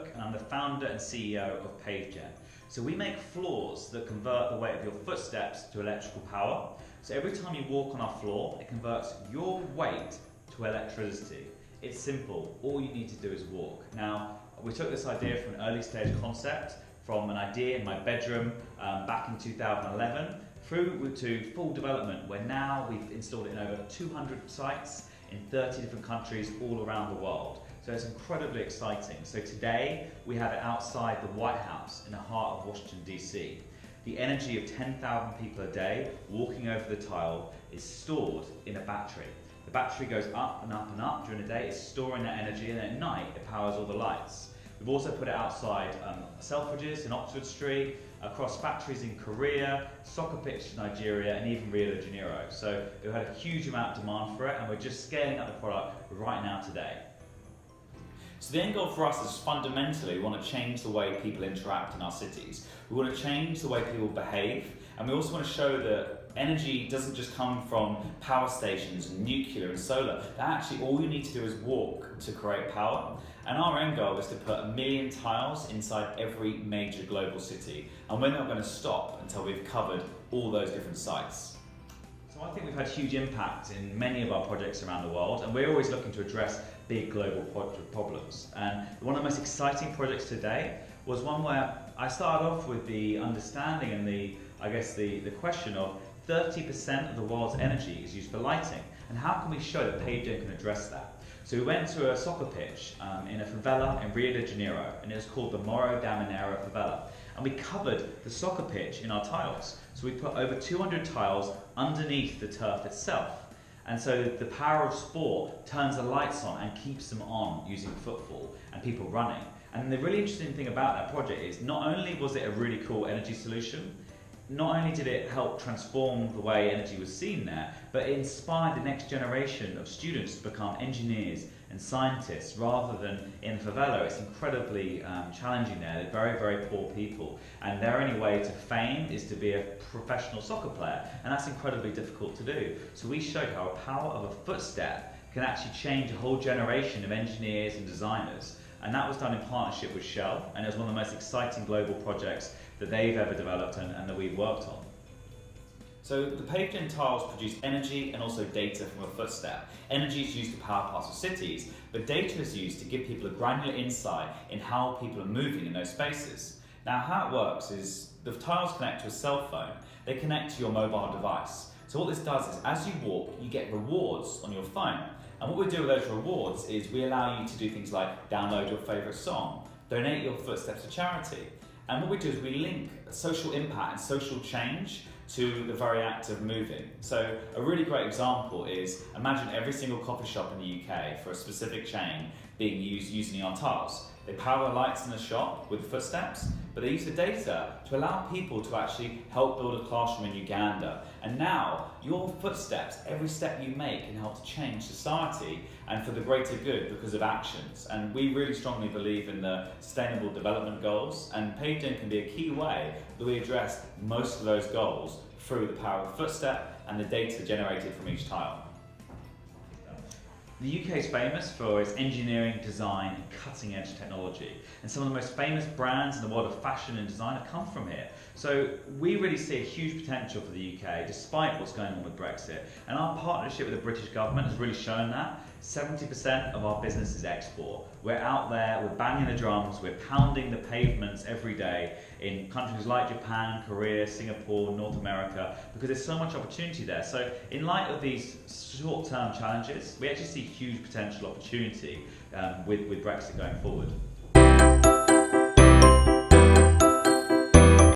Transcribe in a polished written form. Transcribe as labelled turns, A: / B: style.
A: Kemball-Cook, and I'm the founder and CEO of PaveGen. So we make floors that convert the weight of your footsteps to electrical power. So every time you walk on our floor, it converts your weight to electricity. It's simple, all you need to do is walk. Now, we took this idea from an early stage concept, from an idea in my bedroom back in 2011, through to full development, where now we've installed it in over 200 sites in 30 different countries all around the world. So it's incredibly exciting. So today we have it outside the White House in the heart of Washington DC. The energy of 10,000 people a day walking over the tile is stored in a battery. The battery goes up and up and up during the day, it's storing that energy, and at night it powers all the lights. We've also put it outside Selfridges in Oxford Street, across factories in Korea, soccer pitch in Nigeria, and even Rio de Janeiro. So we've had a huge amount of demand for it, and we're just scaling up the product right now today.
B: So the end goal for us is fundamentally we want to change the way people interact in our cities. We want to change the way people behave, and we also want to show that energy doesn't just come from power stations and nuclear and solar. That actually all you need to do is walk to create power. And our end goal is to put 1 million tiles inside every major global city. And we're not going to stop until we've covered all those different sites.
A: So I think we've had huge impact in many of our projects around the world, and we're always looking to address big global problems. And one of the most exciting projects today was one where I started off with the understanding and the question of 30% of the world's energy is used for lighting, and how can we show that PaveGen can address that? So we went to a soccer pitch in a favela in Rio de Janeiro, and it was called the Morro da Mineira favela, and we covered the soccer pitch in our tiles. So we put over 200 tiles underneath the turf itself, and so the power of sport turns the lights on and keeps them on using footfall and people running. And the really interesting thing about that project is not only was it a really cool energy solution, not only did it help transform the way energy was seen there, but it inspired the next generation of students to become engineers and scientists rather than in the favela. It's incredibly challenging there. They're very, very poor people, and their only way to fame is to be a professional soccer player, and that's incredibly difficult to do. So we showed how a power of a footstep can actually change a whole generation of engineers and designers. And that was done in partnership with Shell, and it was one of the most exciting global projects that they've ever developed and that we've worked on.
B: So the PaveGen tiles produce energy and also data from a footstep. Energy is used to power parts of cities, but data is used to give people a granular insight in how people are moving in those spaces. Now how it works is the tiles connect to a cell phone, they connect to your mobile device. So what this does is as you walk, you get rewards on your phone. And what we do with those rewards is we allow you to do things like download your favourite song, donate your footsteps to charity. And what we do is we link social impact and social change to the very act of moving. So a really great example is imagine every single coffee shop in the UK for a specific chain being used using our tiles. They power the lights in the shop with footsteps, but they use the data to allow people to actually help build a classroom in Uganda. And now, your footsteps, every step you make can help to change society and for the greater good because of actions. And we really strongly believe in the Sustainable Development Goals, and PaveGen can be a key way that we address most of those goals through the power of the footstep and the data generated from each tile.
A: The UK is famous for its engineering, design, and cutting-edge technology. And some of the most famous brands in the world of fashion and design have come from here. So we really see a huge potential for the UK, despite what's going on with Brexit. And our partnership with the British government has really shown that. 70% of our business is export. We're out there, we're banging the drums, we're pounding the pavements every day in countries like Japan, Korea, Singapore, North America, because there's so much opportunity there. So in light of these short-term challenges, we actually see huge potential opportunity with Brexit going forward.